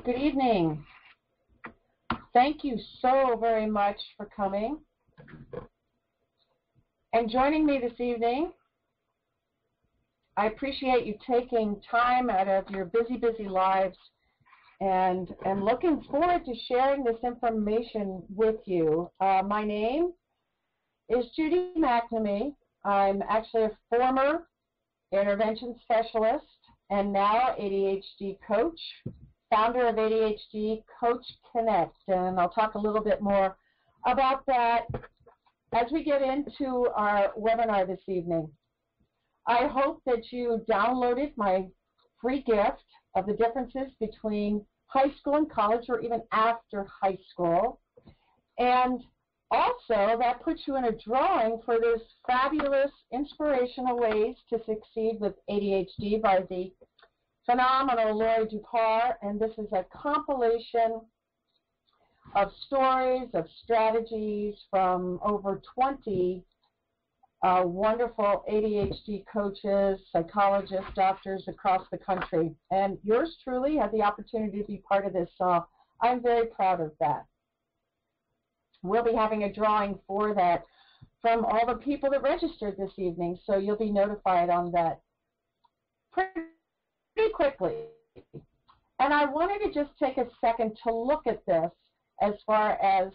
Good evening. Thank you so very much for coming and joining me this evening. I appreciate you taking time out of your busy lives and looking forward to sharing this information with you. My name is Judy McNamee. I'm actually a former intervention specialist and now ADHD coach, founder of ADHD Coach Connect, and I'll talk a little bit more about that as we get into our webinar this evening. I hope that you downloaded my free gift of the differences between high school and college, or even after high school, and also that puts you in a drawing for this fabulous inspirational ways to succeed with ADHD by the phenomenal Lori Dupar, and this is a compilation of stories, of strategies from over 20 wonderful ADHD coaches, psychologists, doctors across the country. And yours truly had the opportunity to be part of this, so I'm very proud of that. We'll be having a drawing for that from all the people that registered this evening, so you'll be notified on that pretty quickly. And I wanted to just take a second to look at this as far as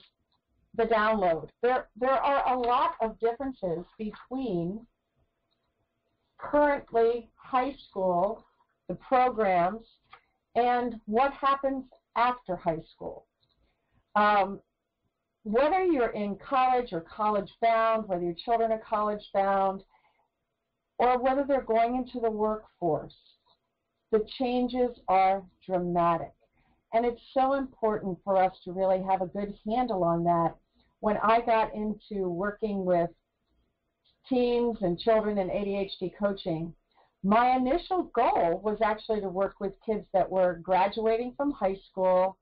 the download. There are a lot of differences between currently high school, the programs, and what happens after high school. Whether you're in college or college-bound, whether your children are college-bound, or whether they're going into the workforce, the changes are dramatic. And it's so important for us to really have a good handle on that. When I got into working with teens and children in ADHD coaching, my initial goal was actually to work with kids that were graduating from high school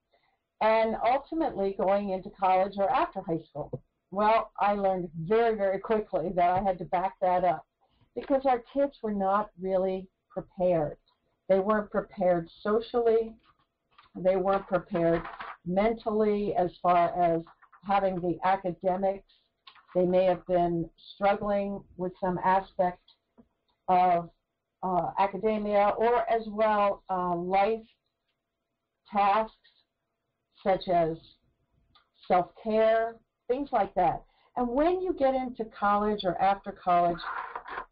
and ultimately going into college or after high school. Well, I learned very quickly that I had to back that up because our kids were not really prepared. They weren't prepared socially. They weren't prepared mentally as far as having the academics. They may have been struggling with some aspect of academia, or as well life tasks such as self-care, things like that. And when you get into college or after college,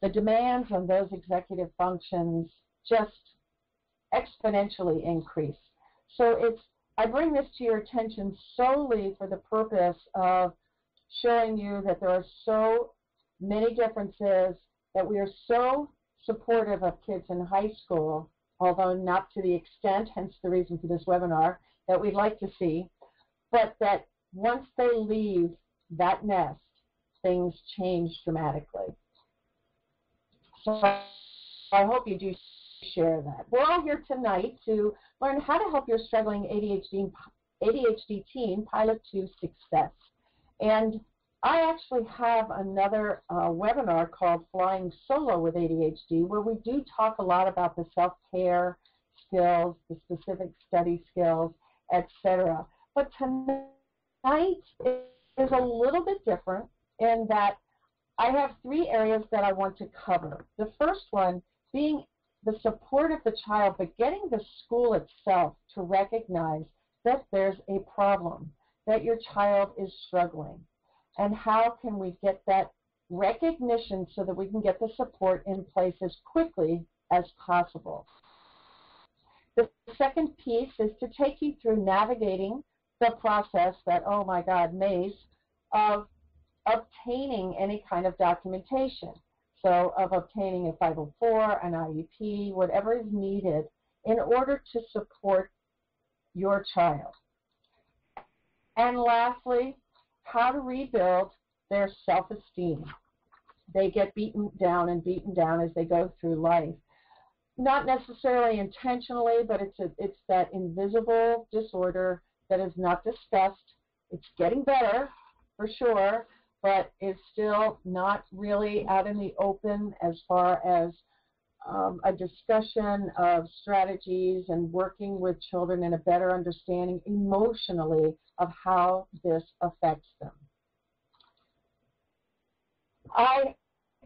the demands on those executive functions just exponentially increase. So I bring this to your attention solely for the purpose of showing you that there are so many differences, that we are so supportive of kids in high school, although not to the extent, hence the reason for this webinar, that we'd like to see, but that once they leave that nest, things change dramatically. So I hope you do share that. We're all here tonight to learn how to help your struggling ADHD teen pilot to success. And I actually have another webinar called Flying Solo with ADHD, where we do talk a lot about the self-care skills, the specific study skills, etc. But tonight is a little bit different in that I have 3 areas that I want to cover. The first one being the support of the child, but getting the school itself to recognize that there's a problem, that your child is struggling, and how can we get that recognition so that we can get the support in place as quickly as possible. The second piece is to take you through navigating the process, that, oh my God, maze, of obtaining any kind of documentation. So of obtaining a 504, an IEP, whatever is needed in order to support your child. And lastly, how to rebuild their self-esteem. They get beaten down as they go through life. Not necessarily intentionally, but it's that invisible disorder that is not discussed. It's getting better, for sure, but is still not really out in the open as far as a discussion of strategies and working with children in a better understanding emotionally of how this affects them. I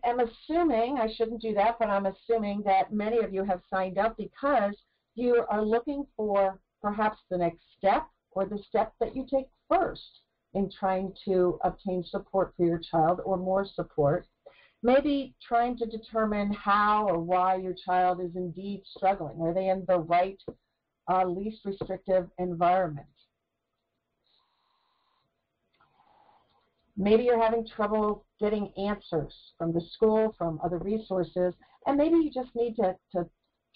am assuming, I shouldn't do that, but I'm assuming that many of you have signed up because you are looking for perhaps the next step or the step that you take first in trying to obtain support for your child or more support. Maybe trying to determine how or why your child is indeed struggling. Are they in the right, least restrictive environment? Maybe you're having trouble getting answers from the school, from other resources, and maybe you just need to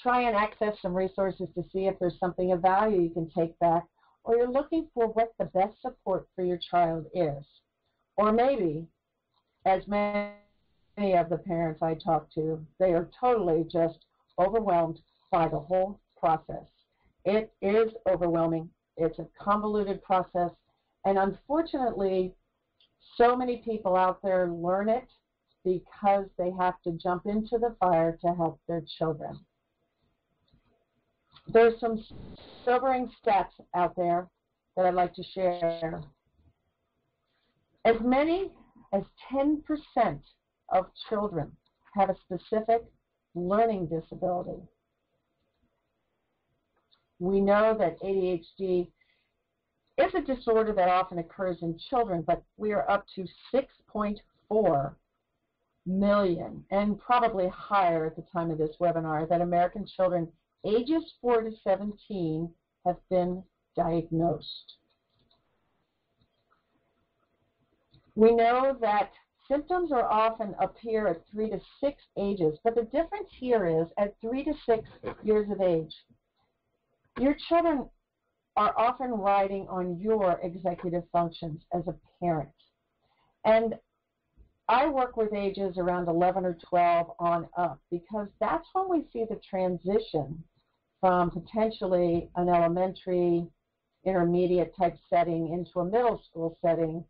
try and access some resources to see if there's something of value you can take back, or you're looking for what the best support for your child is. Or maybe, as many of the parents I talk to, they are totally just overwhelmed by the whole process. It is overwhelming. It's a convoluted process, and unfortunately, so many people out there learn it because they have to jump into the fire to help their children. There's some sobering stats out there that I'd like to share. As many as 10% of children have a specific learning disability. We know that ADHD is a disorder that often occurs in children, but we are up to 6.4 million, and probably higher at the time of this webinar, that American children ages 4 to 17 have been diagnosed. We know that symptoms are often appear at 3 to 6 ages, but the difference here is at 3 to 6 years of age, your children are often riding on your executive functions as a parent. And I work with ages around 11 or 12 on up because that's when we see the transition from potentially an elementary, intermediate type setting into a middle school setting,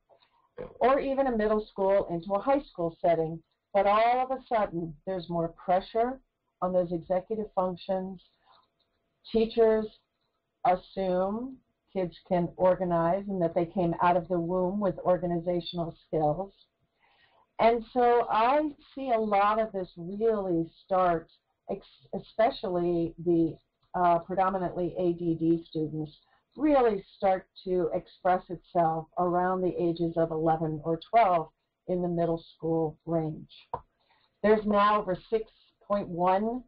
or even a middle school into a high school setting. But all of a sudden, there's more pressure on those executive functions. Teachers assume kids can organize and that they came out of the womb with organizational skills. And so I see a lot of this really start, especially the predominantly ADD students, really start to express itself around the ages of 11 or 12 in the middle school range. There's now over 6.1%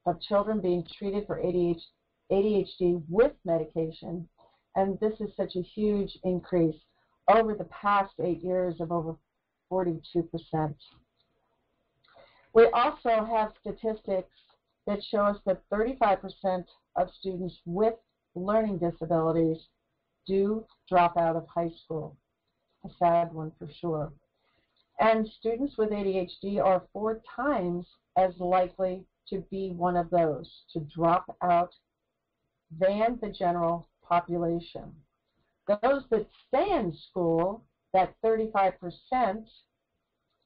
of children being treated for ADHD with medication, and this is such a huge increase over the past 8 years of over 42%. We also have statistics that show us that 35% of students with learning disabilities do drop out of high school. A sad one for sure. And students with ADHD are 4 times as likely to be one of those, to drop out, than the general population. Those that stay in school, that 35%,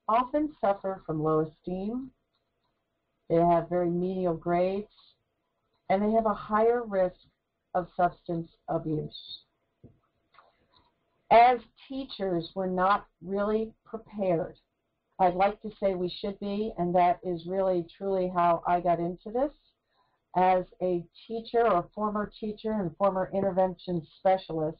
often suffer from low esteem. They have very menial grades, and they have a higher risk of substance abuse. As teachers, we're not really prepared. I'd like to say we should be, and that is really truly how I got into this. As a teacher or former teacher and former intervention specialist,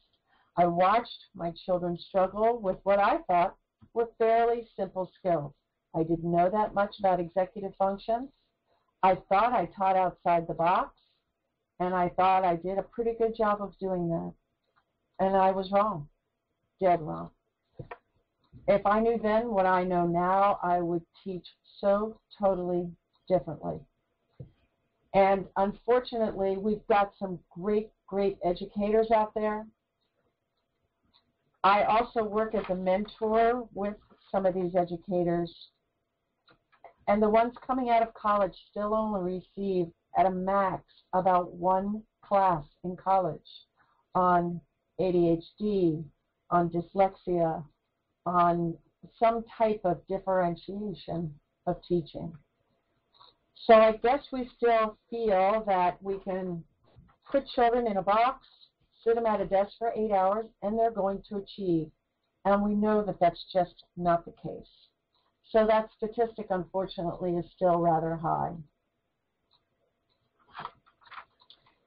I watched my children struggle with what I thought were fairly simple skills. I didn't know that much about executive functions. I thought I taught outside the box, and I thought I did a pretty good job of doing that. And I was wrong, dead wrong. If I knew then what I know now, I would teach so totally differently. And unfortunately, we've got some great, great educators out there. I also work as a mentor with some of these educators. And the ones coming out of college still only receive, at a max, about 1 class in college on ADHD, on dyslexia, on some type of differentiation of teaching. So I guess we still feel that we can put children in a box, sit them at a desk for 8 hours, and they're going to achieve. And we know that that's just not the case. So that statistic, unfortunately, is still rather high.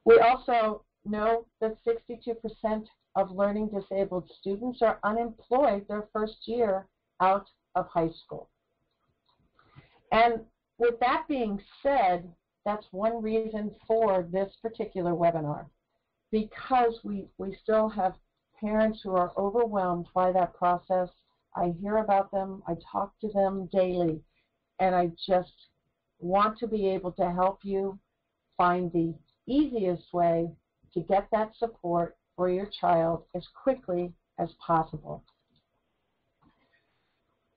We also know that 62% of learning disabled students are unemployed their first year out of high school. And with that being said, that's one reason for this particular webinar, because we still have parents who are overwhelmed by that process. I hear about them, I talk to them daily, and I just want to be able to help you find the easiest way to get that support for your child as quickly as possible.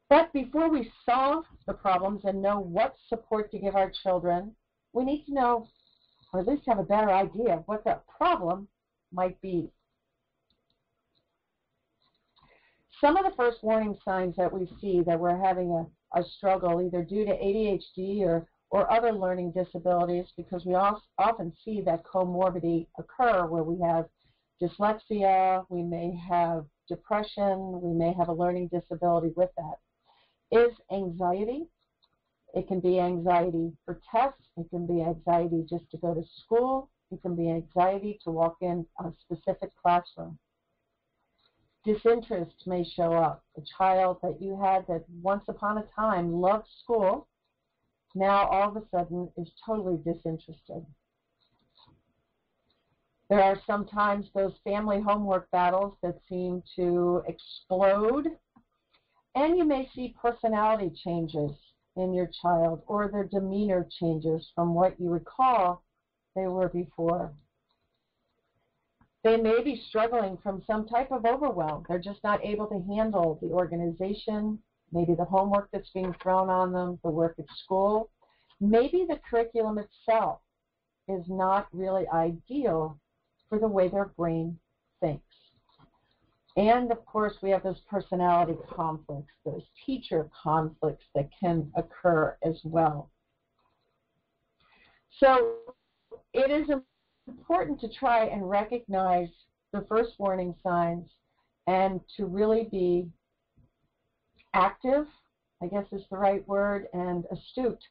But before we solve the problems and know what support to give our children, we need to know, or at least have a better idea of what that problem might be. Some of the first warning signs that we see that we're having a struggle, either due to ADHD or other learning disabilities, because we often see that comorbidity occur where we have dyslexia, we may have depression, we may have a learning disability with that, is anxiety. It can be anxiety for tests, it can be anxiety just to go to school, it can be anxiety to walk in a specific classroom. Disinterest may show up. A child that you had that once upon a time loved school, now all of a sudden is totally disinterested. There are sometimes those family homework battles that seem to explode, and you may see personality changes in your child, or their demeanor changes from what you recall they were before. They may be struggling from some type of overwhelm. They're just not able to handle the organization, maybe the homework that's being thrown on them, the work at school. Maybe the curriculum itself is not really ideal for the way their brain thinks. And, of course, we have those personality conflicts, those teacher conflicts that can occur as well. So it is important to try and recognize the first warning signs and to really be active, I guess is the right word, and astute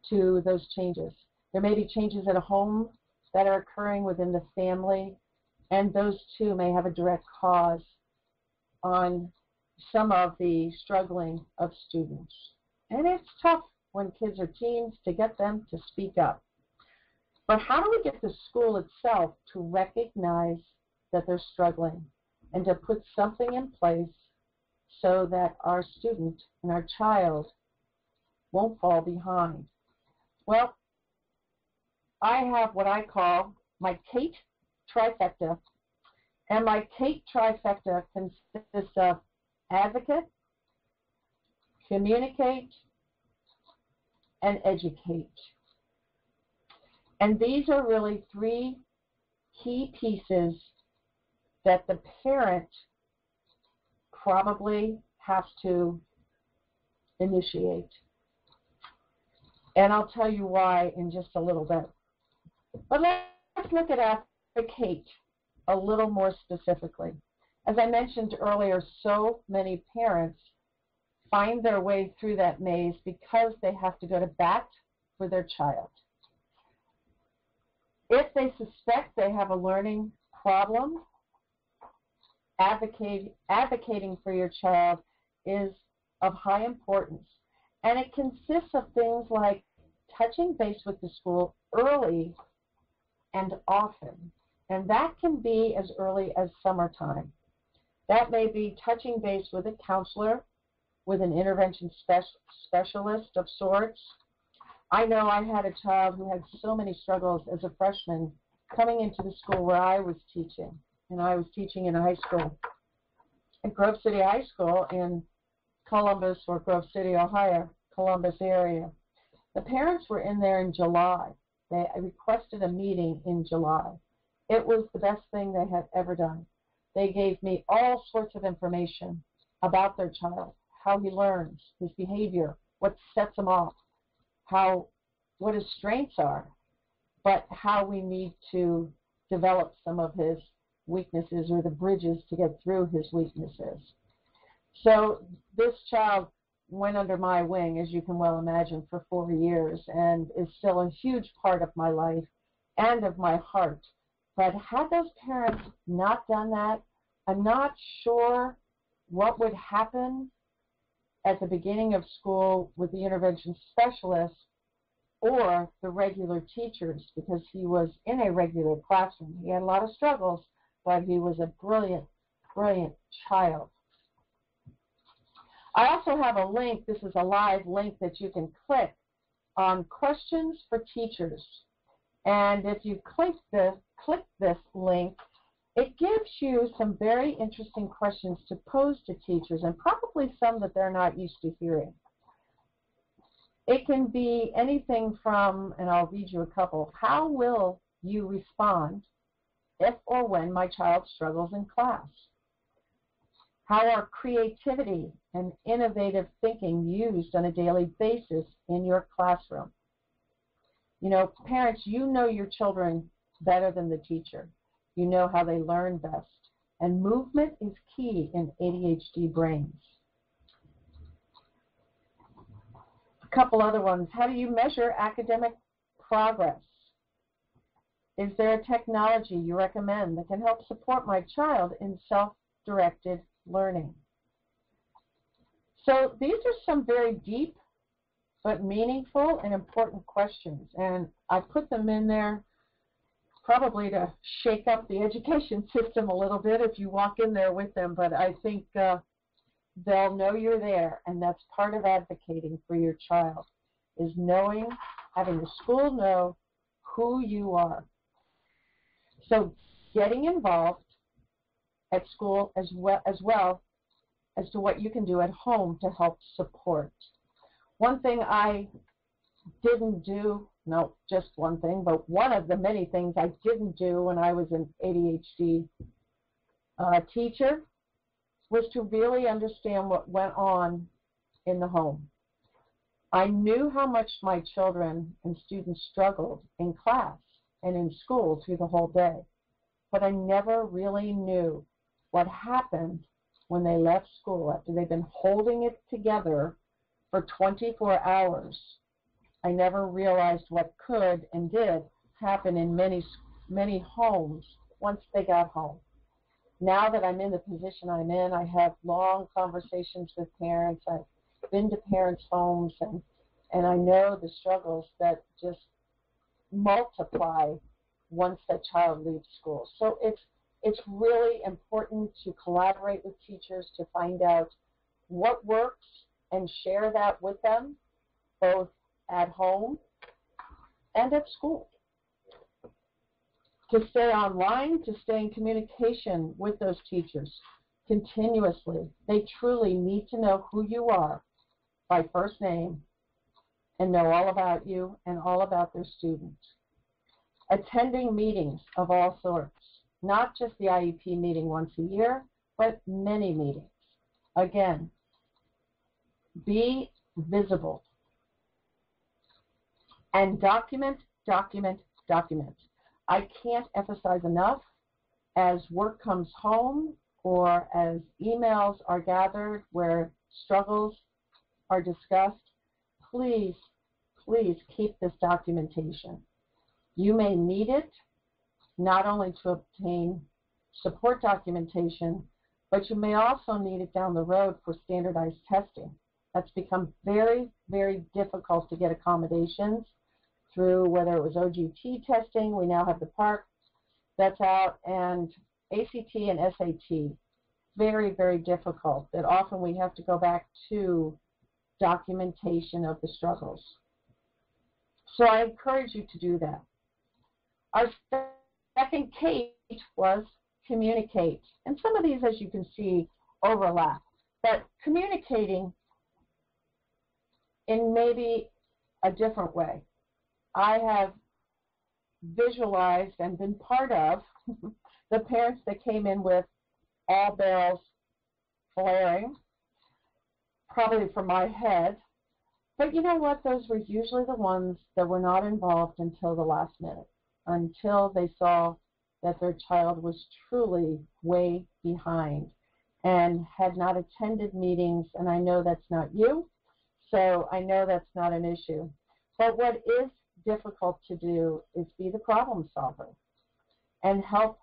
to those changes. There may be changes at a home that are occurring within the family, and those too may have a direct cause on some of the struggling of students. And it's tough when kids are teens to get them to speak up. But how do we get the school itself to recognize that they're struggling and to put something in place so that our student and our child won't fall behind? Well, I have what I call my Kate trifecta. And my Kate trifecta consists of advocate, communicate, and educate. And these are really three key pieces that the parent probably has to initiate. And I'll tell you why in just a little bit. But let's look at advocate a little more specifically. As I mentioned earlier, so many parents find their way through that maze because they have to go to bat for their child. If they suspect they have a learning problem, advocating for your child is of high importance. And it consists of things like touching base with the school early and often. And that can be as early as summertime. That may be touching base with a counselor, with an intervention specialist of sorts. I know I had a child who had so many struggles as a freshman coming into the school where I was teaching. And I was teaching in a high school, at Grove City High School in Columbus, or Grove City, Ohio, Columbus area. The parents were in there in July. I requested a meeting in July. It was the best thing they had ever done. They gave me all sorts of information about their child, how he learns, his behavior, what sets him off, how what his strengths are, but how we need to develop some of his weaknesses or the bridges to get through his weaknesses. So this child went under my wing, as you can well imagine, for 4 years and is still a huge part of my life and of my heart. But had those parents not done that, I'm not sure what would happen at the beginning of school with the intervention specialist or the regular teachers, because he was in a regular classroom. He had a lot of struggles, but he was a brilliant, brilliant child. I also have a link. This is a live link that you can click on questions for teachers. And if you click this link, it gives you some very interesting questions to pose to teachers, and probably some that they're not used to hearing. It can be anything from, and I'll read you a couple, how will you respond if or when my child struggles in class? How are creativity and innovative thinking used on a daily basis in your classroom? You know, parents, you know your children better than the teacher. You know how they learn best. And movement is key in ADHD brains. A couple other ones. How do you measure academic progress? Is there a technology you recommend that can help support my child in self-directed learning? So these are some very deep but meaningful and important questions, and I put them in there probably to shake up the education system a little bit if you walk in there with them, but I think they'll know you're there, and that's part of advocating for your child, is knowing, having the school know who you are. So getting involved at school as well as to what you can do at home to help support. One thing I didn't do, no, just one thing, but one of the many things I didn't do when I was an ADHD teacher was to really understand what went on in the home. I knew how much my children and students struggled in class and in school through the whole day, but I never really knew what happened when they left school after they've been holding it together for 24 hours. I never realized what could and did happen in many homes once they got home. Now that I'm in the position I'm in, I have long conversations with parents. I've been to parents' homes, and I know the struggles that just multiply once that child leaves school. So it's really important to collaborate with teachers to find out what works and share that with them, both at home and at school. To stay online, to stay in communication with those teachers continuously. They truly need to know who you are by first name and know all about you and all about their students. Attending meetings of all sorts, not just the IEP meeting once a year, but many meetings. Again, be visible. And document, document, document. I can't emphasize enough, as work comes home or as emails are gathered where struggles are discussed, please, please keep this documentation. You may need it not only to obtain support documentation, but you may also need it down the road for standardized testing. That's become very, very difficult to get accommodations through, whether it was OGT testing, we now have the PARC that's out, and ACT and SAT. Very, very difficult, that often we have to go back to documentation of the struggles. So I encourage you to do that. Our second Kate was communicate. And some of these, as you can see, overlap. But communicating in maybe a different way. I have visualized and been part of the parents that came in with all bells flaring, probably from my head, But you know what? Those were usually the ones that were not involved until the last minute, until they saw that their child was truly way behind and had not attended meetings. And I know that's not you, so I know that's not an issue. But what is difficult to do is be the problem solver and help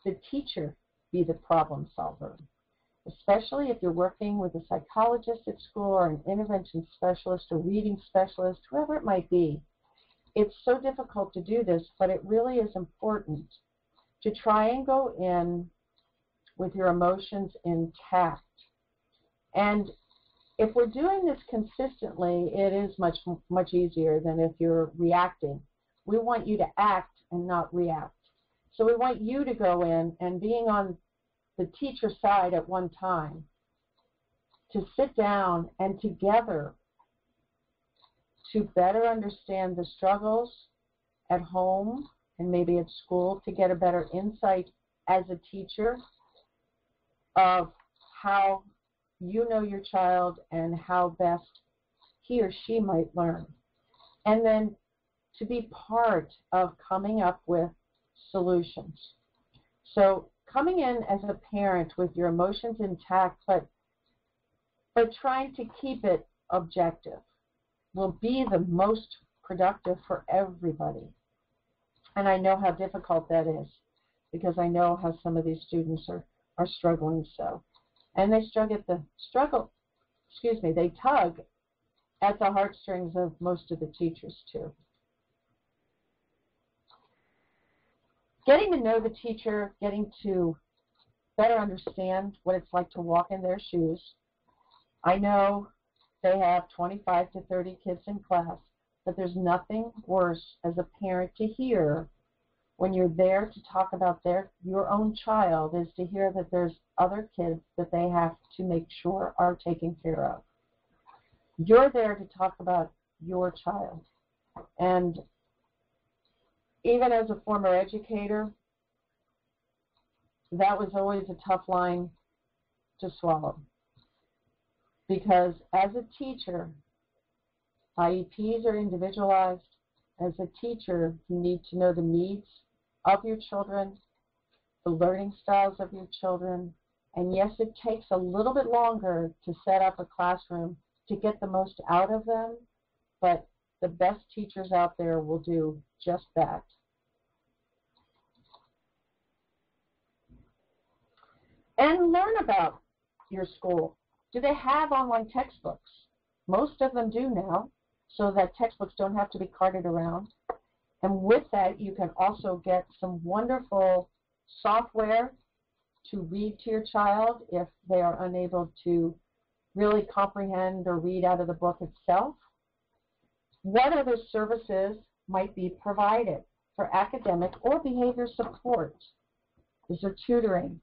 the teacher be the problem solver, especially if you're working with a psychologist at school or an intervention specialist or reading specialist, whoever it might be. It's so difficult to do this, but it really is important to try and go in with your emotions intact. And if we're doing this consistently, it is much easier than if you're reacting. We want you to act and not react. So we want you to go in and, being on the teacher side at one time, to sit down and together to better understand the struggles at home and maybe at school, to get a better insight as a teacher of how you know your child and how best he or she might learn. And then to be part of coming up with solutions. So coming in as a parent with your emotions intact, but trying to keep it objective, will be the most productive for everybody. And I know how difficult that is, because I know how some of these students are struggling so. And they they tug at the heartstrings of most of the teachers too. Getting to know the teacher, getting to better understand what it's like to walk in their shoes. I know they have 25 to 30 kids in class, but there's nothing worse as a parent to hear when you're there to talk about your own child, is to hear that there's other kids that they have to make sure are taken care of. You're there to talk about your child. And even as a former educator, that was always a tough line to swallow. Because as a teacher, IEPs are individualized. As a teacher, you need to know the needs of your children, the learning styles of your children. And yes, it takes a little bit longer to set up a classroom to get the most out of them, but the best teachers out there will do just that. And learn about your school. Do they have online textbooks? Most of them do now, so that textbooks don't have to be carted around. And with that, you can also get some wonderful software to read to your child if they are unable to really comprehend or read out of the book itself. What other services might be provided for academic or behavior support? Is there tutoring?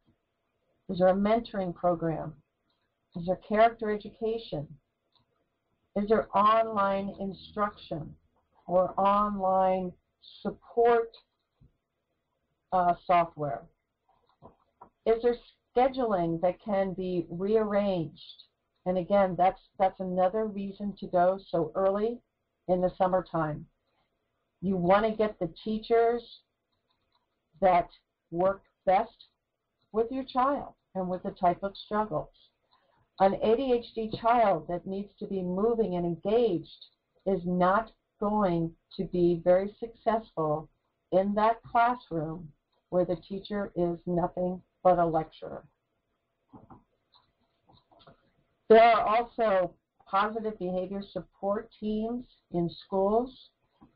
Is there a mentoring program? Is there character education? Is there online instruction or online support software? Is there scheduling that can be rearranged? And again, that's another reason to go so early in the summertime. You want to get the teachers that work best with your child and with the type of struggles. An ADHD child that needs to be moving and engaged is not going to be very successful in that classroom where the teacher is nothing but a lecturer. There are also positive behavior support teams in schools.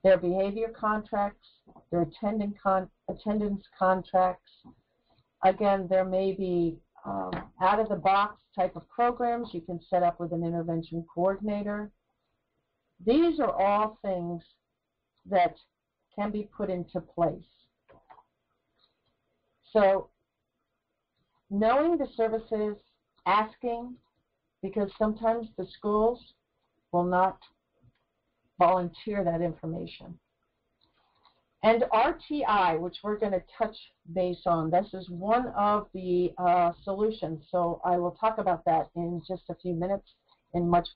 There are behavior contracts, there are attendance contracts. Again, there may be out-of-the-box type of programs you can set up with an intervention coordinator. These are all things that can be put into place. So knowing the services, asking, because sometimes the schools will not volunteer that information. And RTI, which we're going to touch base on, this is one of the solutions. So I will talk about that in just a few minutes in much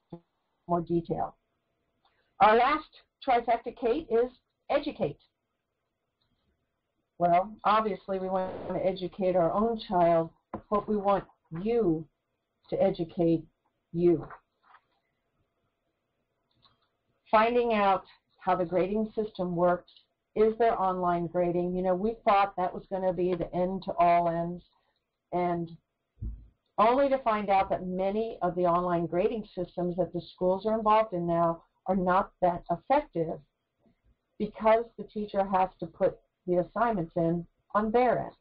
more detail. Our last trifecta, Kate, is educate. Well, obviously we want to educate our own child, but we want you to educate you. Finding out how the grading system works. Is there online grading? You know, we thought that was going to be the end to all ends, and only to find out that many of the online grading systems that the schools are involved in now are not that effective because the teacher has to put the assignments in on their end.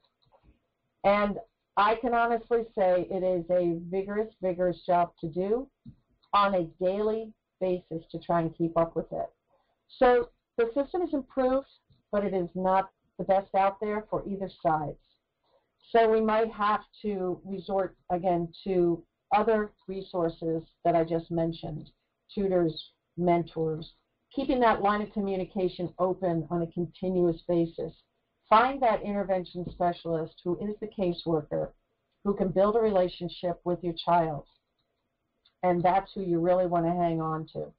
And I can honestly say it is a vigorous job to do on a daily basis to try and keep up with it. So the system is improved, but it is not the best out there for either side. So we might have to resort again to other resources that I just mentioned, tutors, mentors, keeping that line of communication open on a continuous basis. Find that intervention specialist who is the caseworker, who can build a relationship with your child. And that's who you really want to hang on to.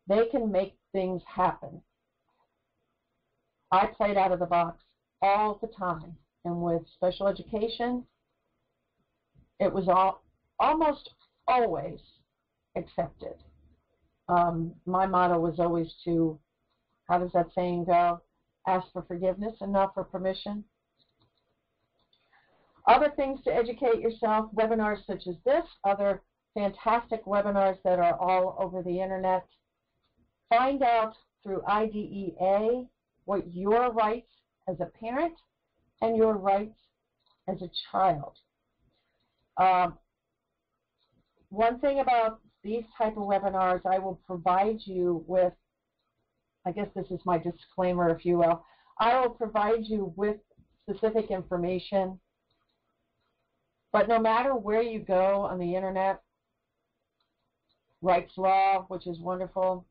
They can make things happen. I played out of the box all the time. And with special education, it was almost always accepted. My motto was always to, how does that saying go? Ask for forgiveness and not for permission. Other things to educate yourself, webinars such as this, other fantastic webinars that are all over the internet. Find out through IDEA what your rights as a parent and your rights as a child. One thing about these type of webinars, I will provide you with, I guess this is my disclaimer, if you will, I will provide you with specific information, but no matter where you go on the internet, Rights Law, which is wonderful,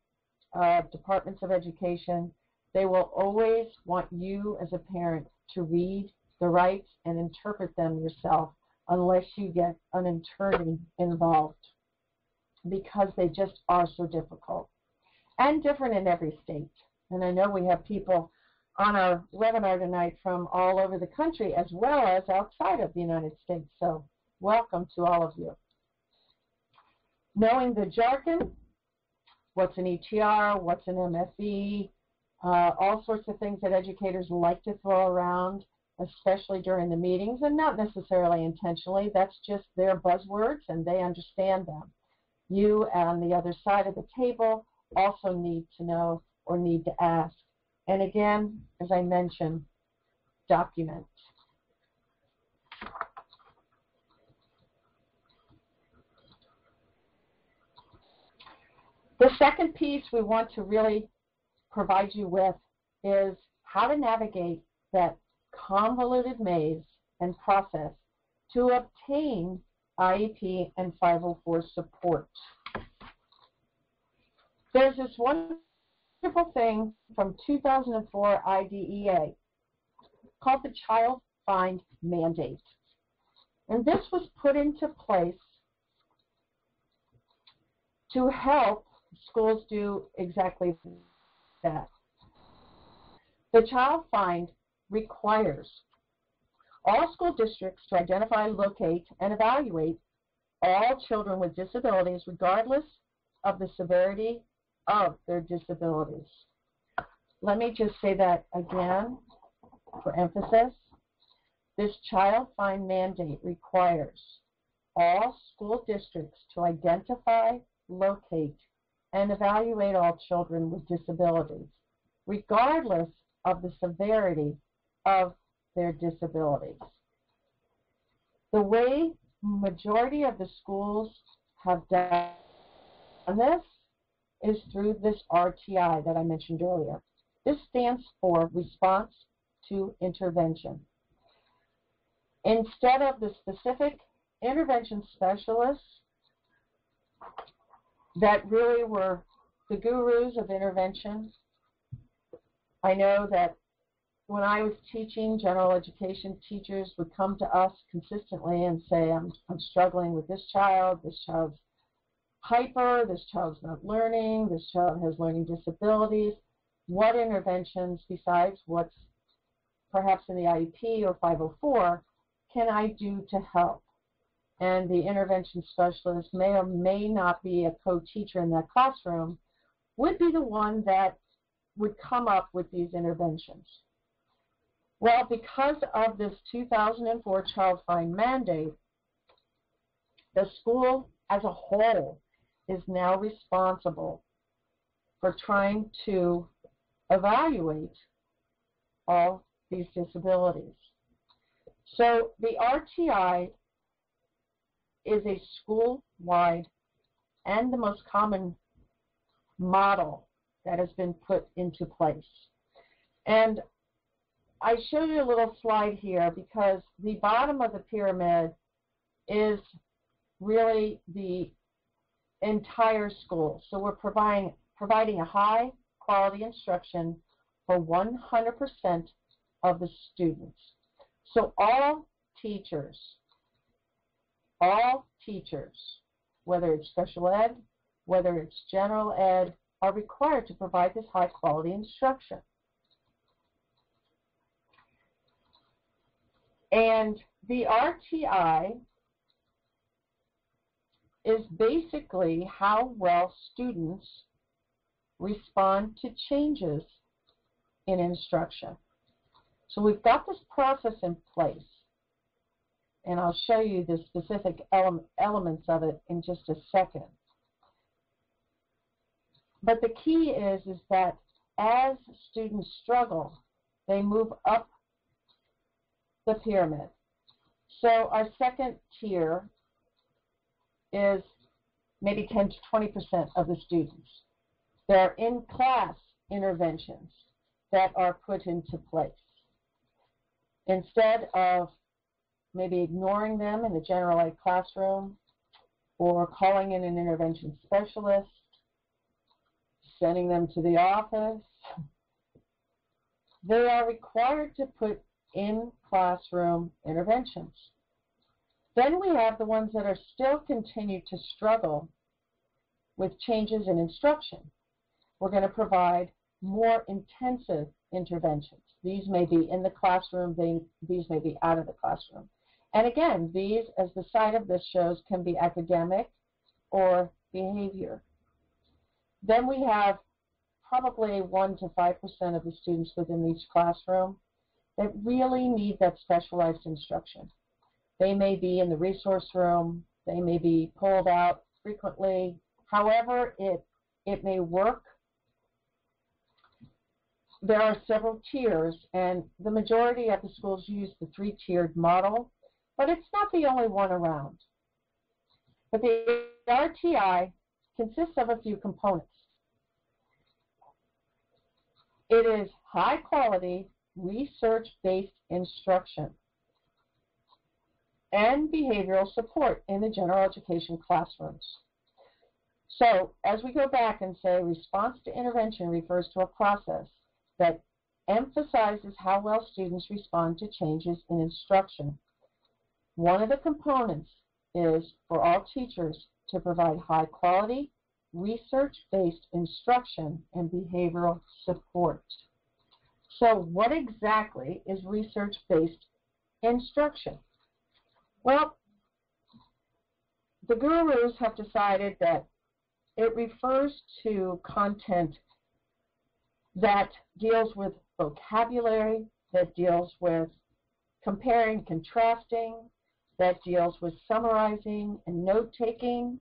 departments of education, they will always want you as a parent to read the rights and interpret them yourself unless you get an attorney involved, because they just are so difficult and different in every state. And I know we have people on our webinar tonight from all over the country as well as outside of the United States. So welcome to all of you. Knowing the jargon, what's an ETR, what's an MFE, all sorts of things that educators like to throw around, especially during the meetings, and not necessarily intentionally. That's just their buzzwords, and they understand them. You on the other side of the table also need to know or need to ask. And again, as I mentioned, document. The second piece we want to really provide you with is how to navigate that convoluted maze and process to obtain IEP and 504 support. There's this wonderful thing from 2004 IDEA called the Child Find Mandate. And this was put into place to help schools do exactly that. The Child Find requires all school districts to identify, locate, and evaluate all children with disabilities regardless of the severity of their disabilities. Let me just say that again for emphasis. This Child Find Mandate requires all school districts to identify, locate, and evaluate all children with disabilities, regardless of the severity of their disabilities. The way majority of the schools have done this is through this RTI that I mentioned earlier. This stands for Response to Intervention. Instead of the specific intervention specialists that really were the gurus of intervention, I know that when I was teaching, general education teachers would come to us consistently and say, I'm struggling with this child's hyper, this child's not learning, this child has learning disabilities. What interventions, besides what's perhaps in the IEP or 504, can I do to help? And the intervention specialist may or may not be a co-teacher in that classroom, would be the one that would come up with these interventions. Well, because of this 2004 Child Find mandate, the school as a whole is now responsible for trying to evaluate all these disabilities. So the RTI is a school-wide and the most common model that has been put into place. And I showed you a little slide here because the bottom of the pyramid is really the entire school. So we're providing a high quality instruction for 100% of the students. So all teachers, whether it's special ed, whether it's general ed, are required to provide this high quality instruction. And the RTI is basically how well students respond to changes in instruction. So we've got this process in place, and I'll show you the specific elements of it in just a second. But the key is that as students struggle, they move up the pyramid. So our second tier is maybe 10 to 20% of the students. There are in-class interventions that are put into place. Instead of maybe ignoring them in the general ed classroom or calling in an intervention specialist, sending them to the office, they are required to put in classroom interventions. Then we have the ones that are still continue to struggle with changes in instruction. We're going to provide more intensive interventions. These may be in the classroom, these may be out of the classroom. And again, these, as the side of this shows, can be academic or behavior. Then we have probably 1 to 5% of the students within each classroom that really need that specialized instruction. They may be in the resource room, they may be pulled out frequently, however it may work. There are several tiers, and the majority of the schools use the 3-tiered model, but it's not the only one around. But the RTI consists of a few components. It is high-quality, research-based instruction and behavioral support in the general education classrooms. So as we go back and say response to intervention refers to a process that emphasizes how well students respond to changes in instruction. One of the components is for all teachers to provide high-quality, research-based instruction and behavioral support. So what exactly is research-based instruction? Well, the gurus have decided that it refers to content that deals with vocabulary, that deals with comparing, contrasting, that deals with summarizing and note-taking,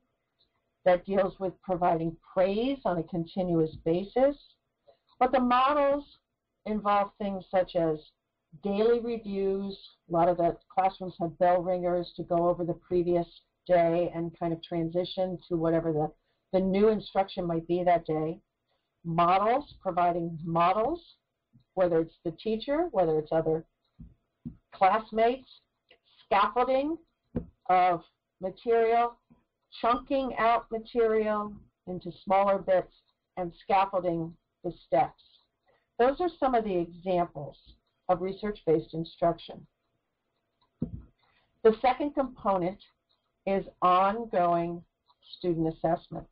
that deals with providing praise on a continuous basis. But the models involve things such as daily reviews. A lot of the classrooms have bell ringers to go over the previous day and kind of transition to whatever the new instruction might be that day. Models, providing models, whether it's the teacher, whether it's other classmates, scaffolding of material, chunking out material into smaller bits, and scaffolding the steps. Those are some of the examples of research-based instruction. The second component is ongoing student assessment.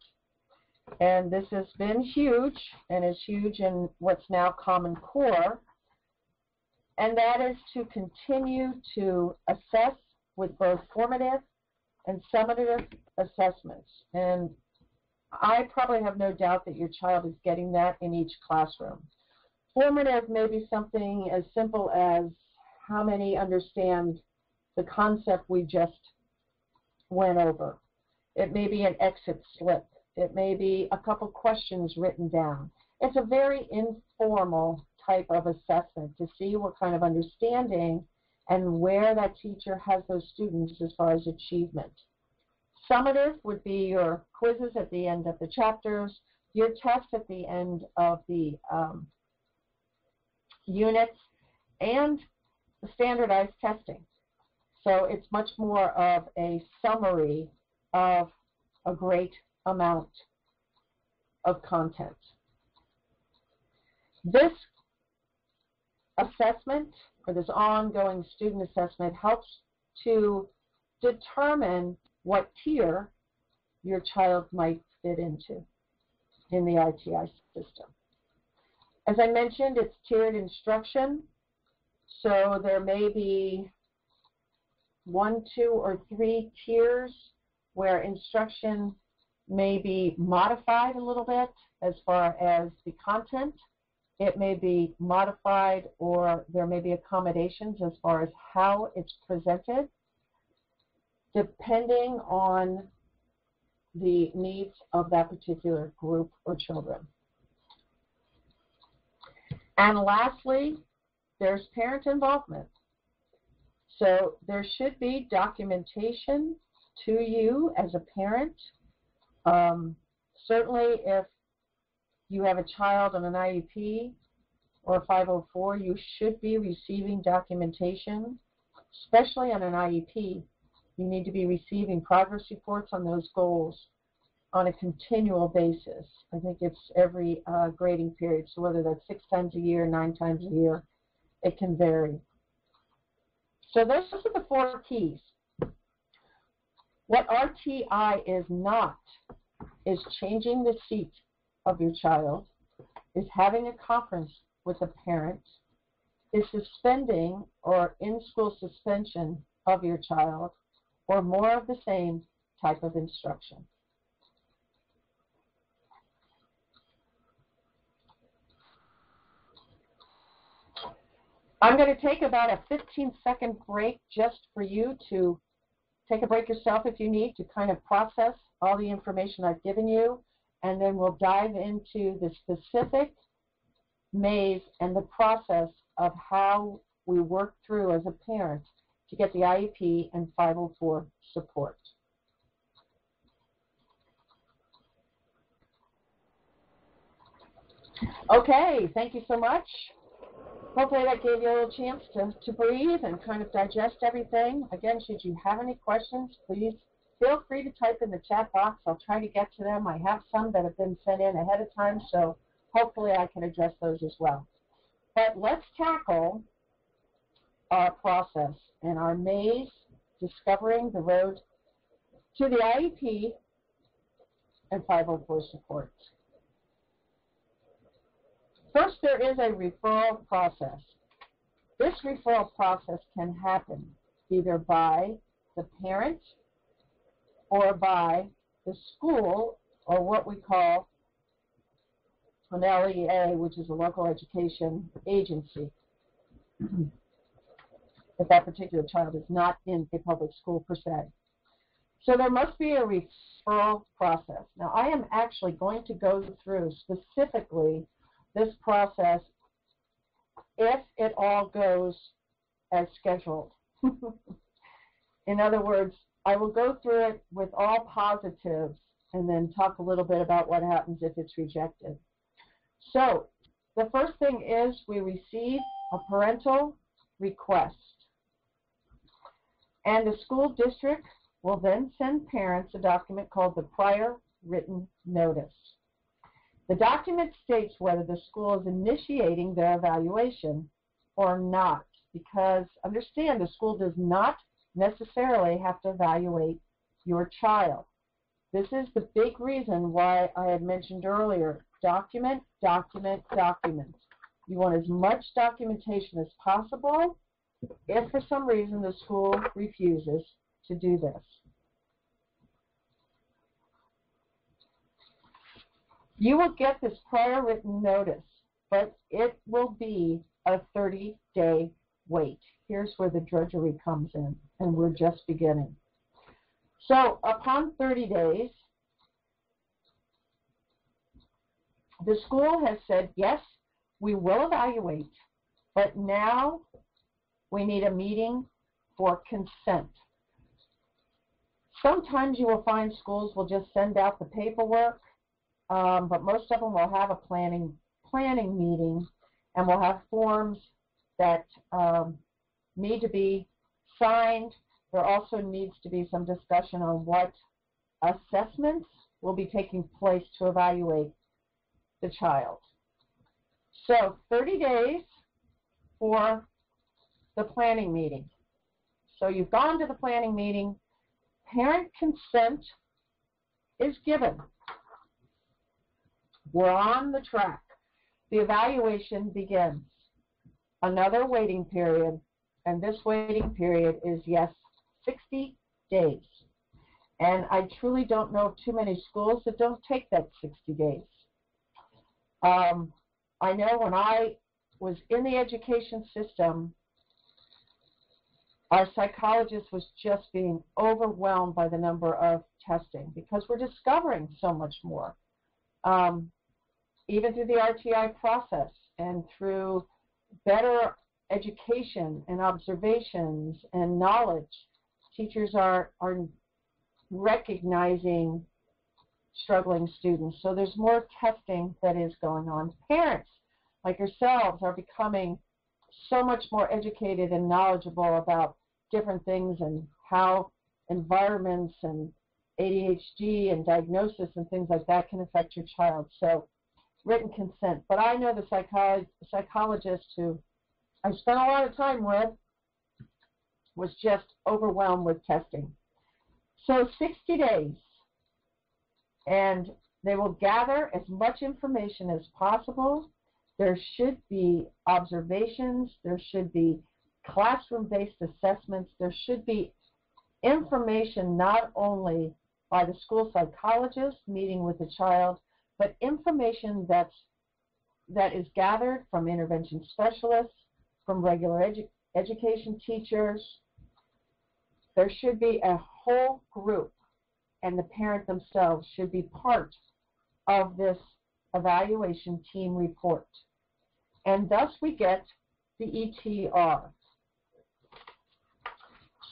And this has been huge, and is huge in what's now Common Core, and that is to continue to assess with both formative and summative assessments. And I probably have no doubt that your child is getting that in each classroom. Formative may be something as simple as how many understand the concept we just went over. It may be an exit slip. It may be a couple questions written down. It's a very informal type of assessment to see what kind of understanding and where that teacher has those students as far as achievement. Summative would be your quizzes at the end of the chapters, your tests at the end of the units, and the standardized testing. So it's much more of a summary of a great amount of content. This assessment, or this ongoing student assessment, helps to determine what tier your child might fit into in the ITI system. As I mentioned, it's tiered instruction, so there may be 1, 2, or 3 tiers where instruction may be modified a little bit as far as the content. It may be modified, or there may be accommodations as far as how it's presented, depending on the needs of that particular group or children. And lastly, there's parent involvement. So there should be documentation to you as a parent. Certainly if you have a child on an IEP or a 504, you should be receiving documentation, especially on an IEP. You need to be receiving progress reports on those goals on a continual basis. I think it's every grading period, so whether that's 6 times a year, 9 times a year, it can vary. So those are the 4 keys. What RTI is not is changing the seat of your child, is having a conference with a parent, is suspending or in-school suspension of your child, or more of the same type of instruction. I'm going to take about a 15-second break just for you to take a break yourself if you need to kind of process all the information I've given you, and then we'll dive into the specific maze and the process of how we work through as a parent to get the IEP and 504 support. Okay, thank you so much. Hopefully that gave you a little chance to breathe and kind of digest everything. Again, should you have any questions, please feel free to type in the chat box. I'll try to get to them. I have some that have been sent in ahead of time, so hopefully I can address those as well. But let's tackle our process and our maze, discovering the road to the IEP and 504 support. First, there is a referral process. This referral process can happen either by the parent or by the school, or what we call an LEA, which is a local education agency, if that particular child is not in a public school per se. So there must be a referral process. Now, I am actually going to go through specifically this process if it all goes as scheduled. In other words, I will go through it with all positives and then talk a little bit about what happens if it's rejected. So the first thing is we receive a parental request, and the school district will then send parents a document called the prior written notice. The document states whether the school is initiating their evaluation or not, because understand, the school does not necessarily have to evaluate your child. This is the big reason why I had mentioned earlier, document, document, document. You want as much documentation as possible if for some reason the school refuses to do this. You will get this prior written notice, but it will be a 30-day wait. Here's where the drudgery comes in, and we're just beginning. So upon 30 days, the school has said, yes, we will evaluate, but now we need a meeting for consent. Sometimes you will find schools will just send out the paperwork, but most of them will have a planning meeting, and will have forms that need to be signed. There also needs to be some discussion on what assessments will be taking place to evaluate the child. So 30 days for the planning meeting. So you've gone to the planning meeting. Parent consent is given. We're on the track. The evaluation begins. Another waiting period, and this waiting period is, yes, 60 days. And I truly don't know of too many schools that don't take that 60 days. I know when I was in the education system, our psychologist was just being overwhelmed by the number of testing because we're discovering so much more. Even through the RTI process and through better education and observations and knowledge, teachers are recognizing struggling students. So there's more testing that is going on. Parents, like yourselves, are becoming so much more educated and knowledgeable about different things and how environments and ADHD and diagnosis and things like that can affect your child. So written consent. But I know the psychologist who I spent a lot of time with was just overwhelmed with testing. So 60 days, and they will gather as much information as possible. There should be observations. There should be classroom-based assessments. There should be information not only by the school psychologist meeting with the child, but information that is gathered from intervention specialists, from regular education teachers. There should be a whole group, and the parent themselves should be part of this evaluation team report. And thus we get the ETR.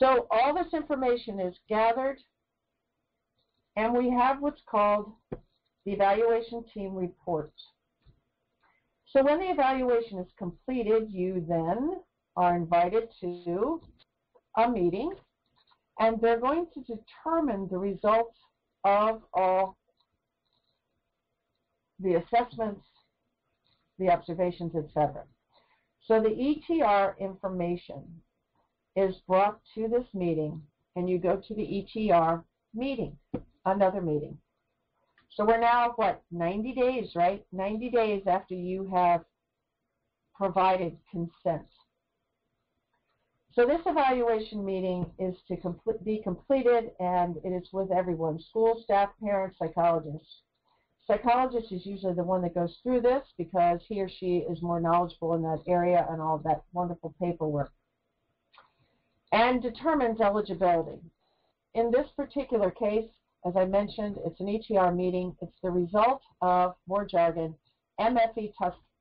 So all this information is gathered, and we have what's called the evaluation team report. So when the evaluation is completed, you then are invited to a meeting, and they're going to determine the results of all the assessments, the observations, etc. So the ETR information is brought to this meeting, and you go to the ETR meeting, another meeting. So we're now, what, 90 days, right? 90 days after you have provided consent. So this evaluation meeting is to be completed, and it is with everyone, school, staff, parents, psychologists. Psychologist is usually the one that goes through this because he or she is more knowledgeable in that area and all that wonderful paperwork, and determines eligibility. In this particular case, as I mentioned, it's an ETR meeting. It's the result of, more jargon, MFE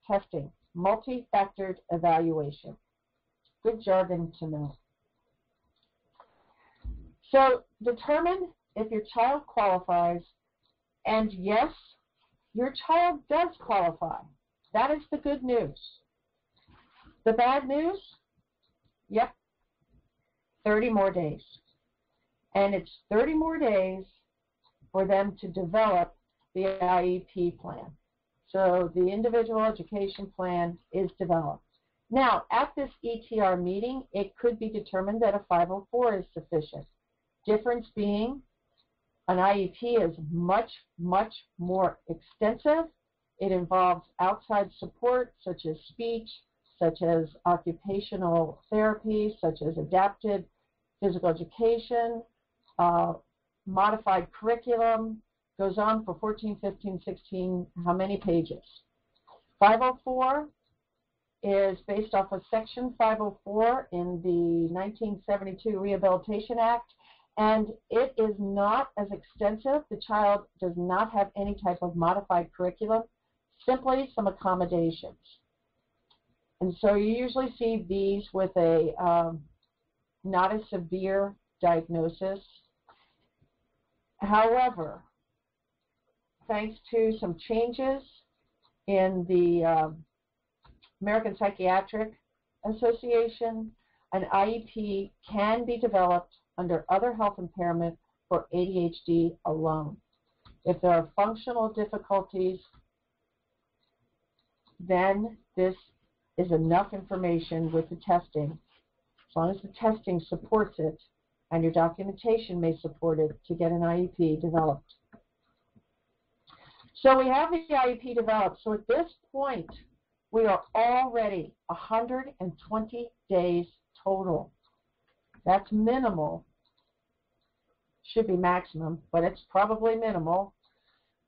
testing, multi-factored evaluation. Good jargon to know. So determine if your child qualifies, and yes, your child does qualify. That is the good news. The bad news? Yep, 30 more days. And it's 30 more days for them to develop the IEP plan. So the individual education plan is developed. Now, at this ETR meeting, it could be determined that a 504 is sufficient. Difference being An IEP is much, much more extensive. It involves outside support, such as speech, such as occupational therapy, such as adapted physical education, modified curriculum, goes on for 14, 15, 16, how many pages? 504 is based off of Section 504 in the 1972 Rehabilitation Act, and it is not as extensive. The child does not have any type of modified curriculum, simply some accommodations. And so you usually see these with a not a severe diagnosis. However, thanks to some changes in the American Psychiatric Association, an IEP can be developed under other health impairment for ADHD alone. If there are functional difficulties, then this is enough information with the testing, as long as the testing supports it and your documentation may support it, to get an IEP developed. So we have the IEP developed. So at this point, we are already 120 days total. That's minimal. Should be maximum, but it's probably minimal,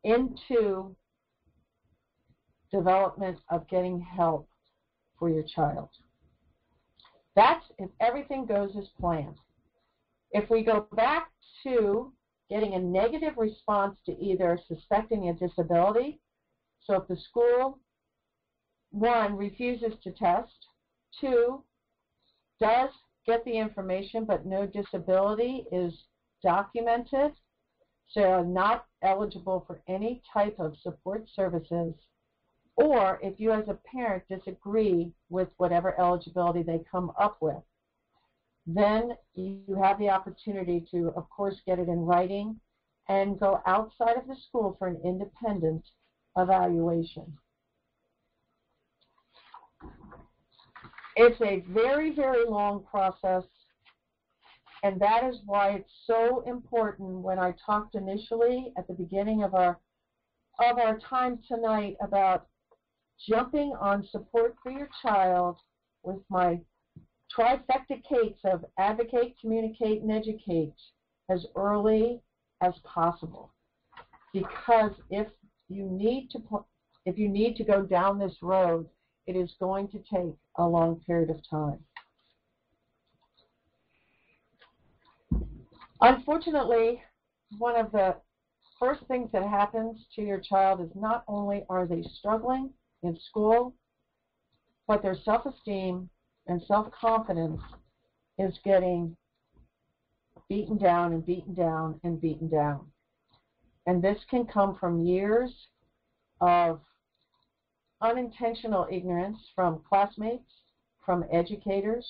into development of getting help for your child. That's if everything goes as planned. If we go back to getting a negative response to either suspecting a disability, so if the school, 1, refuses to test, 2, does get the information but no disability is documented, so not eligible for any type of support services, or if you as a parent disagree with whatever eligibility they come up with, then you have the opportunity to, of course, get it in writing and go outside of the school for an independent evaluation. It's a very, very long process, and that is why it's so important. When I talked initially at the beginning of our time tonight about jumping on support for your child with my trifecta Kates of advocate, communicate, and educate as early as possible. Because if you need to go down this road, it is going to take a long period of time. Unfortunately, one of the first things that happens to your child is not only are they struggling in school, but their self-esteem and self-confidence is getting beaten down and beaten down and beaten down. And this can come from years of unintentional ignorance from classmates, from educators,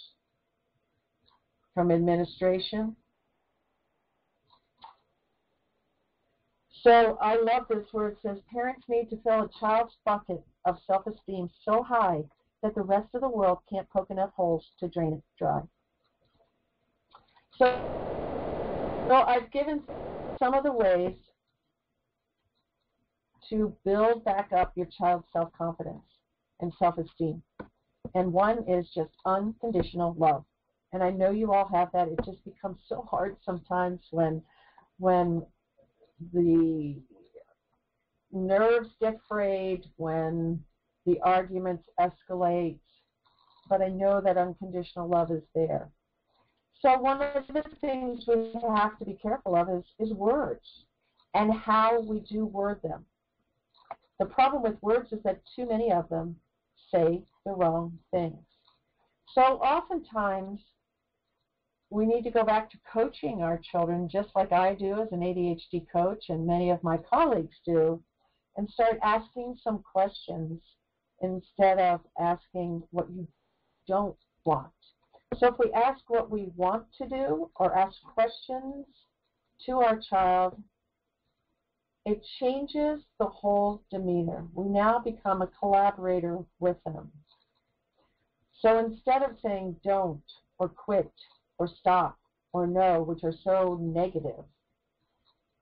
from administration. So I love this where it says, parents need to fill a child's bucket of self-esteem so high that the rest of the world can't poke enough holes to drain it dry. So I've given some of the ways to build back up your child's self-confidence and self-esteem. And one is just unconditional love. And I know you all have that. It just becomes so hard sometimes when the nerves get frayed, when the arguments escalate, but I know that unconditional love is there. So one of the things we have to be careful of is words and how we do word them. The problem with words is that too many of them say the wrong things. So oftentimes we need to go back to coaching our children, just like I do as an ADHD coach and many of my colleagues do, and start asking some questions instead of asking what you don't want. So if we ask what we want to do or ask questions to our child, it changes the whole demeanor. We now become a collaborator with them. So instead of saying don't or quit or stop or no, which are so negative,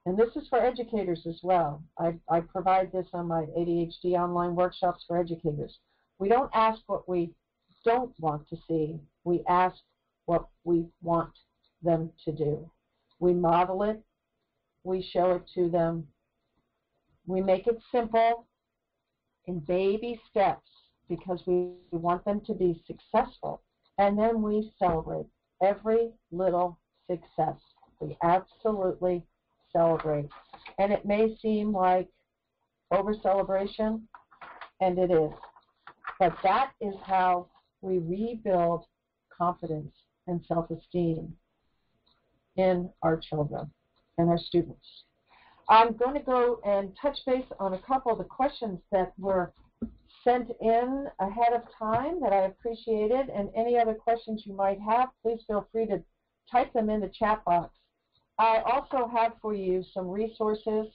and this is for educators as well. I provide this on my ADHD online workshops for educators. We don't ask what we don't want to see. We ask what we want them to do. We model it. We show it to them. We make it simple in baby steps because we want them to be successful. And then we celebrate every little success. We absolutely celebrate. And it may seem like over-celebration, and it is. But that is how we rebuild confidence and self-esteem in our children and our students. I'm going to go and touch base on a couple of the questions that were sent in ahead of time that I appreciated, and any other questions you might have, please feel free to type them in the chat box. I also have for you some resources.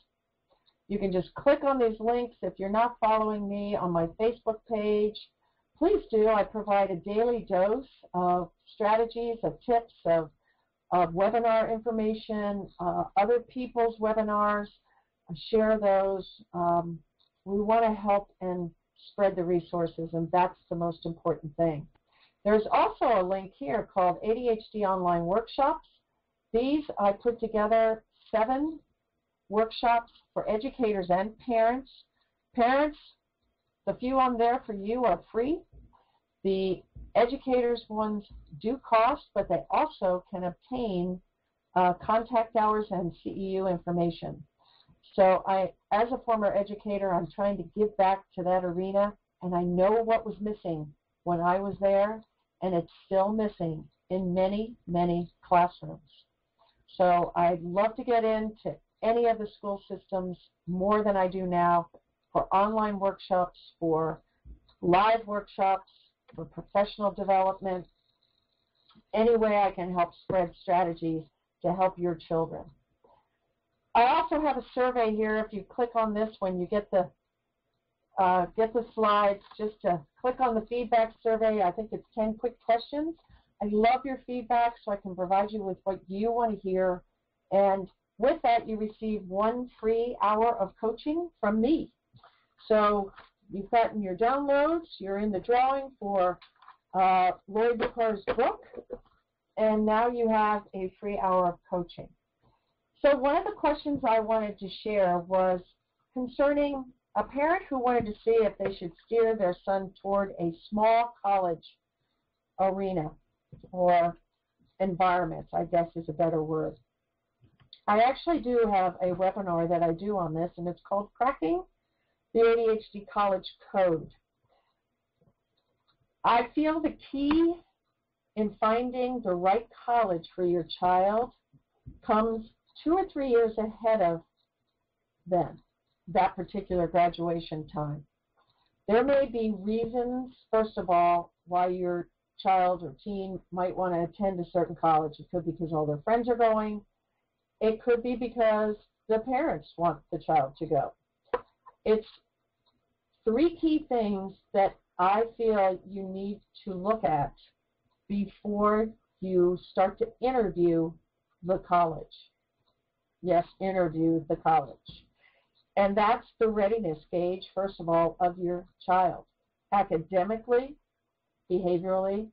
You can just click on these links. If you're not following me on my Facebook page, please do. I provide a daily dose of strategies, of tips, of webinar information, other people's webinars. I share those. We want to help and spread the resources, and that's the most important thing. There's also a link here called ADHD Online Workshops. These I put together 7 workshops for educators and parents. Parents, the few on there for you are free. The educators ones do cost, but they also can obtain contact hours and CEU information. So as a former educator, I'm trying to give back to that arena, and I know what was missing when I was there, and it's still missing in many, many classrooms. So I'd love to get into any of the school systems more than I do now for online workshops, for live workshops, for professional development, any way I can help spread strategies to help your children. I also have a survey here. If you click on this when you get the slides, just to click on the feedback survey. I think it's 10 quick questions. I love your feedback so I can provide you with what you want to hear. And with that, you receive 1 free hour of coaching from me. So you've gotten your downloads. You're in the drawing for Lori Buchar's book. And now you have a free hour of coaching. So one of the questions I wanted to share was concerning a parent who wanted to see if they should steer their son toward a small college arena or environment, I guess is a better word. I actually do have a webinar that I do on this, and it's called Cracking the ADHD College Code. I feel the key in finding the right college for your child comes 2 or 3 years ahead of them, that particular graduation time. There may be reasons, first of all, why your child or teen might want to attend a certain college. It could be because all their friends are going. It could be because the parents want the child to go. It's 3 key things that I feel you need to look at before you start to interview the college. Yes, interview the college. And that's the readiness gauge, first of all, of your child, academically, behaviorally,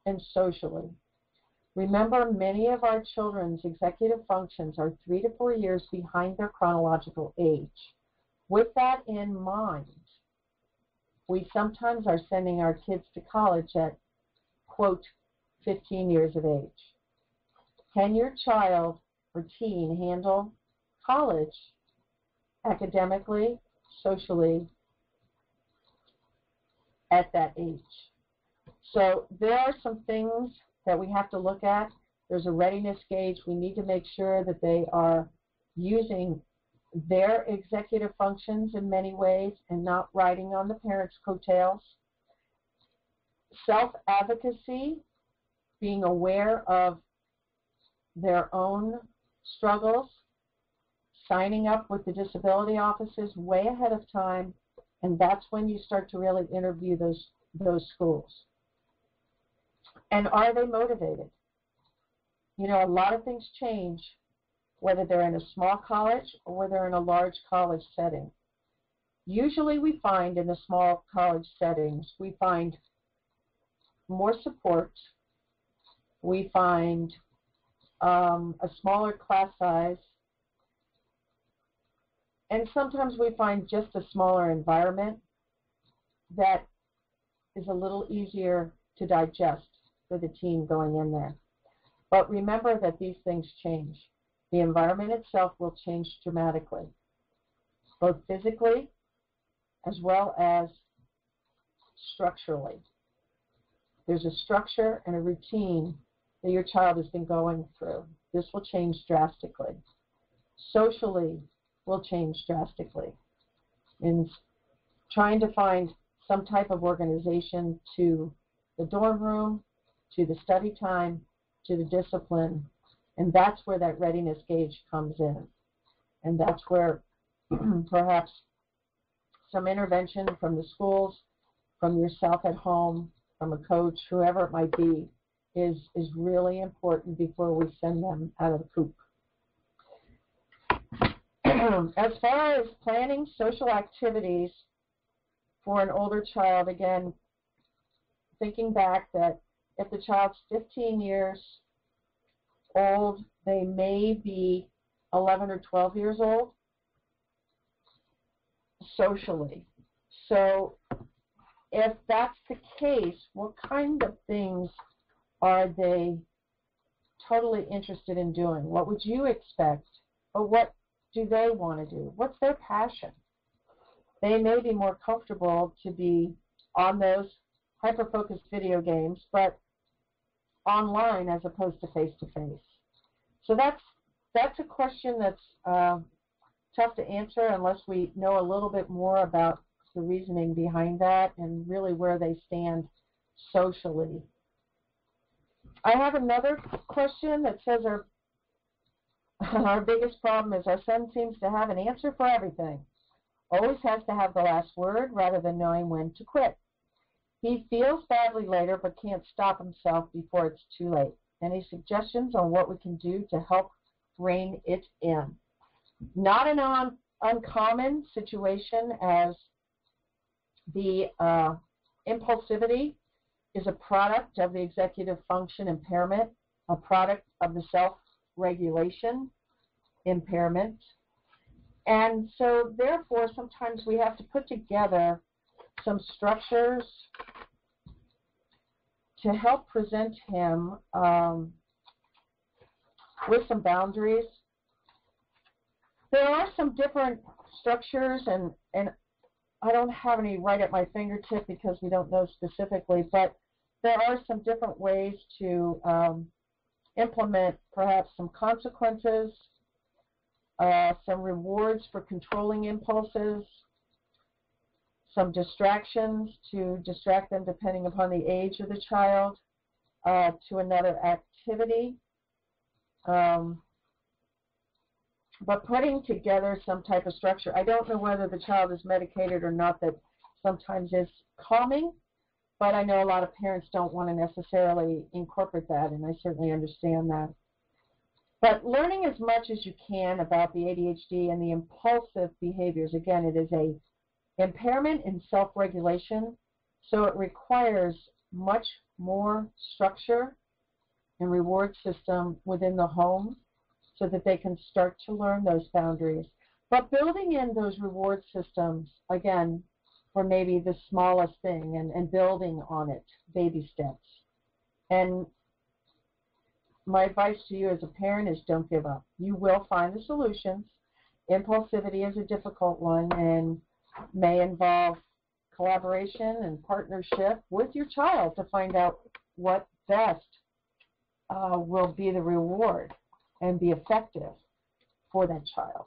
and socially. Remember, many of our children's executive functions are 3 to 4 years behind their chronological age. With that in mind, we sometimes are sending our kids to college at, quote, 15 years of age. Can your child or teen handle college academically, socially, at that age? So there are some things that we have to look at. There's a readiness gauge. We need to make sure that they are using their executive functions in many ways and not riding on the parents' coattails. Self-advocacy, being aware of their own struggles, signing up with the disability offices way ahead of time, and that's when you start to really interview those schools. And are they motivated? You know, a lot of things change whether they're in a small college or whether they're in a large college setting. Usually we find in the small college settings, we find more support, we find a smaller class size, and sometimes we find just a smaller environment that is a little easier to digest for the teen going in there. But remember that these things change. The environment itself will change dramatically, both physically as well as structurally. There's a structure and a routine that your child has been going through. This will change drastically. Socially will change drastically. In trying to find some type of organization to the dorm room, to the study time, to the discipline, and that's where that readiness gauge comes in. And that's where perhaps some intervention from the schools, from yourself at home, from a coach, whoever it might be, is really important before we send them out of the coop. As far as planning social activities for an older child, again, thinking back that if the child's 15 years old, they may be 11 or 12 years old socially. So if that's the case, what kind of things are they totally interested in doing? What would you expect? Or what do they want to do? What's their passion? They may be more comfortable to be on those hyper-focused video games, but online as opposed to face-to-face. So that's a question that's tough to answer unless we know a little bit more about the reasoning behind that and really where they stand socially. I have another question that says our biggest problem is our son seems to have an answer for everything. Always has to have the last word rather than knowing when to quit. He feels badly later but can't stop himself before it's too late. Any suggestions on what we can do to help rein it in? Not an uncommon situation, as the impulsivity is a product of the executive function impairment, a product of the self-regulation impairment. And so, therefore, sometimes we have to put together some structures to help present him with some boundaries. There are some different structures, and I don't have any right at my fingertip because we don't know specifically, but there are some different ways to implement perhaps some consequences, some rewards for controlling impulses, some distractions to distract them depending upon the age of the child, to another activity. But putting together some type of structure. I don't know whether the child is medicated or not. That sometimes is calming, but I know a lot of parents don't want to necessarily incorporate that, and I certainly understand that. But learning as much as you can about the ADHD and the impulsive behaviors. Again, it is a impairment in self-regulation, so it requires much more structure and reward system within the home so that they can start to learn those boundaries. But building in those reward systems, again, for maybe the smallest thing and building on it, baby steps. And my advice to you as a parent is don't give up. You will find the solutions. Impulsivity is a difficult one and may involve collaboration and partnership with your child to find out what best will be the reward and be effective for that child.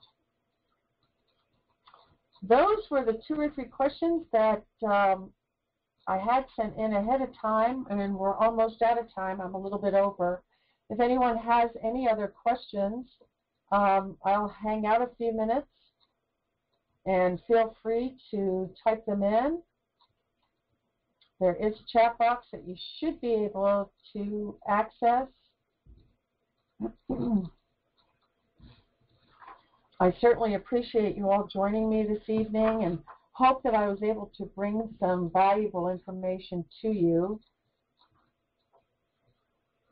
Those were the 2 or 3 questions that I had sent in ahead of time, and we're almost out of time. I'm a little bit over. If anyone has any other questions, I'll hang out a few minutes, and feel free to type them in. There is a chat box that you should be able to access. I certainly appreciate you all joining me this evening and hope that I was able to bring some valuable information to you.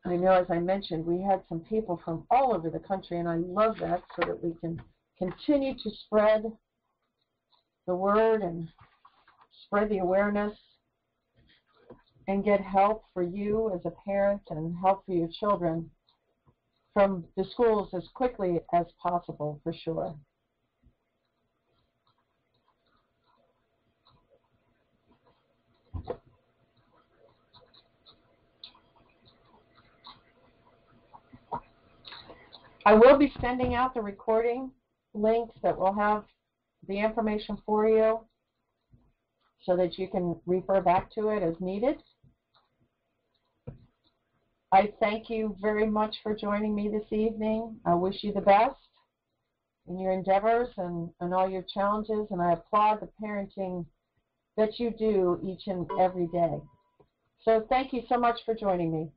I know, as I mentioned, we had some people from all over the country, and I love that, so that we can continue to spread the word and spread the awareness and get help for you as a parent and help for your children from the schools as quickly as possible, for sure. I will be sending out the recording links that will have the information for you so that you can refer back to it as needed. I thank you very much for joining me this evening. I wish you the best in your endeavors and all your challenges, and I applaud the parenting that you do each and every day. So thank you so much for joining me.